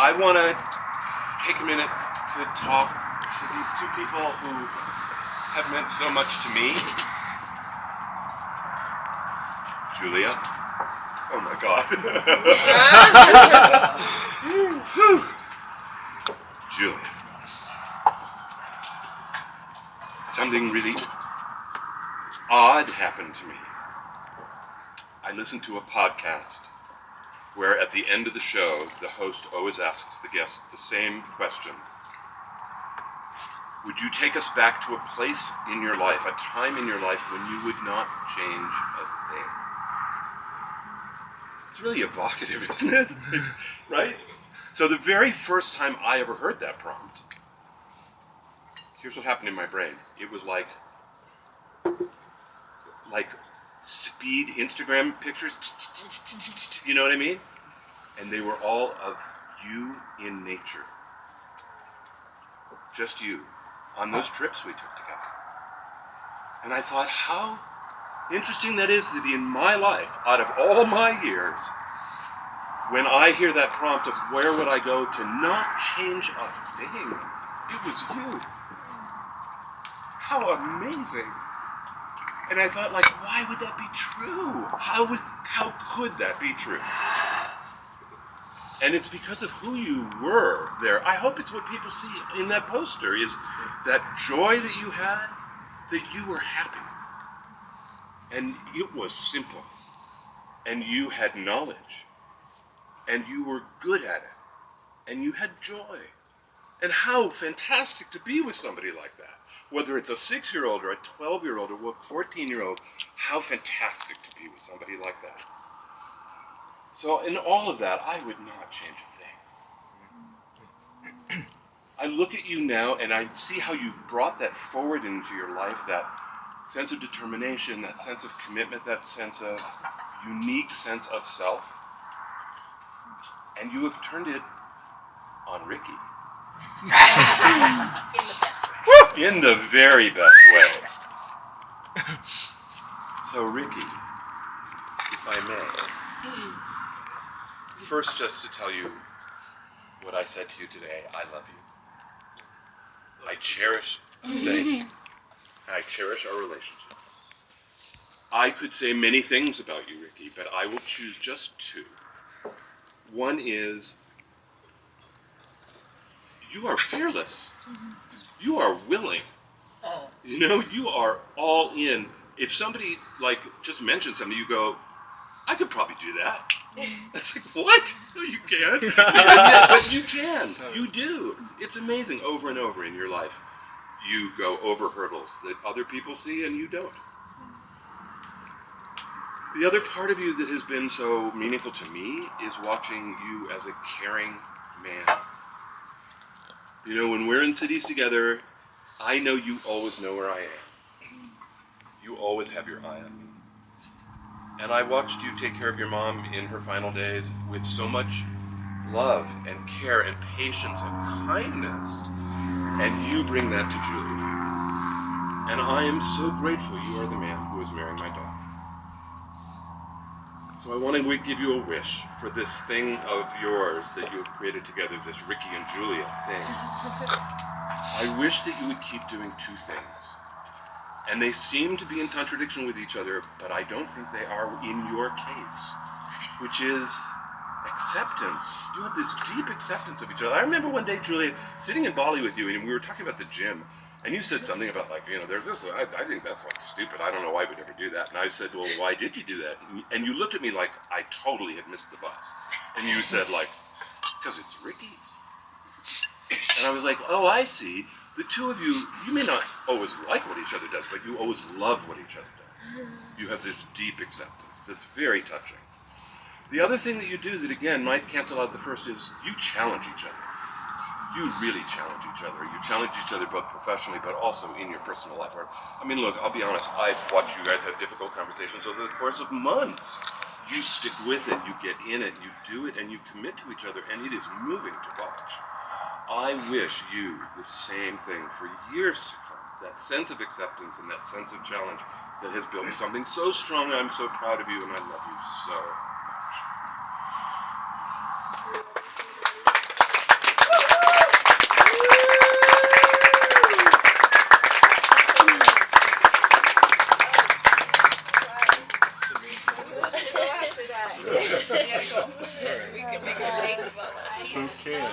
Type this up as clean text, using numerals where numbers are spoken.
I want to take a minute to talk to these two people who have meant so much to me. Julia. Oh my God. Julia. Something really odd happened to me. I listened to a podcast where at the end of the show, the host always asks the guest the same question. Would you take us back to a place in your life, a time in your life when you would not change a thing? It's really evocative, isn't it? Right? So the very first time I ever heard that prompt, here's what happened in my brain. It was like speed Instagram pictures, you know what I mean? And they were all of you in nature. Just you, on those trips we took together. And I thought, how interesting that is that in my life, out of all my years, when I hear that prompt of where would I go to not change a thing, it was you. How amazing. And I thought, like, why would that be true? How could that be true? And it's because of who you were there. I hope it's what people see in that poster, is that joy that you had, that you were happy. And it was simple. And you had knowledge. And you were good at it. And you had joy. And how fantastic to be with somebody like that. Whether it's a 6-year-old or a 12-year-old or a 14-year-old, how fantastic to be with somebody like that. So in all of that, I would not change a thing. I look at you now and I see how you've brought that forward into your life, that sense of determination, that sense of commitment, that sense of unique sense of self. And you have turned it on Rikki. In the best way. In the very best way. So Rikki, if I may, first just to tell you what I said to you today, I love you. I cherish, I cherish our relationship. I could say many things about you, Rikki, but I will choose just two. One is, you are fearless. You are willing. You know, you are all in. If somebody just mentions something, you go, I could probably do that. It's like, what? No, you can't. But you can. You do. It's amazing. Over and over in your life, you go over hurdles that other people see and you don't. The other part of you that has been so meaningful to me is watching you as a caring man. You know, when we're in cities together, I know you always know where I am. You always have your eye on me. And I watched you take care of your mom in her final days with so much love and care and patience and kindness. And you bring that to Julia. And I am so grateful you are the man who is marrying my daughter. So I want to give you a wish for this thing of yours that you have created together, this Rikki and Julia thing. I wish that you would keep doing two things. And they seem to be in contradiction with each other, but I don't think they are in your case, which is acceptance. You have this deep acceptance of each other. I remember one day, Julia, sitting in Bali with you, and we were talking about the gym, and you said something about, there's this, I think that's stupid. I don't know why we'd ever do that. And I said, well, why did you do that? And you looked at me like I totally had missed the bus. And you said, because it's Rikki's. And I was like, oh, I see. The two of you may not always like what each other does, but you always love what each other does. You have this deep acceptance that's very touching. The other thing that you do that, again, might cancel out the first is you challenge each other. You really challenge each other. You challenge each other both professionally, but also in your personal life. I mean, look, I'll be honest. I've watched you guys have difficult conversations over the course of months. You stick with it. You get in it. You do it, and you commit to each other, and it is moving to watch. I wish you the same thing for years to come. That sense of acceptance and that sense of challenge that has built something so strong. I'm so proud of you, and I love you so much. We can make a lake about Who can?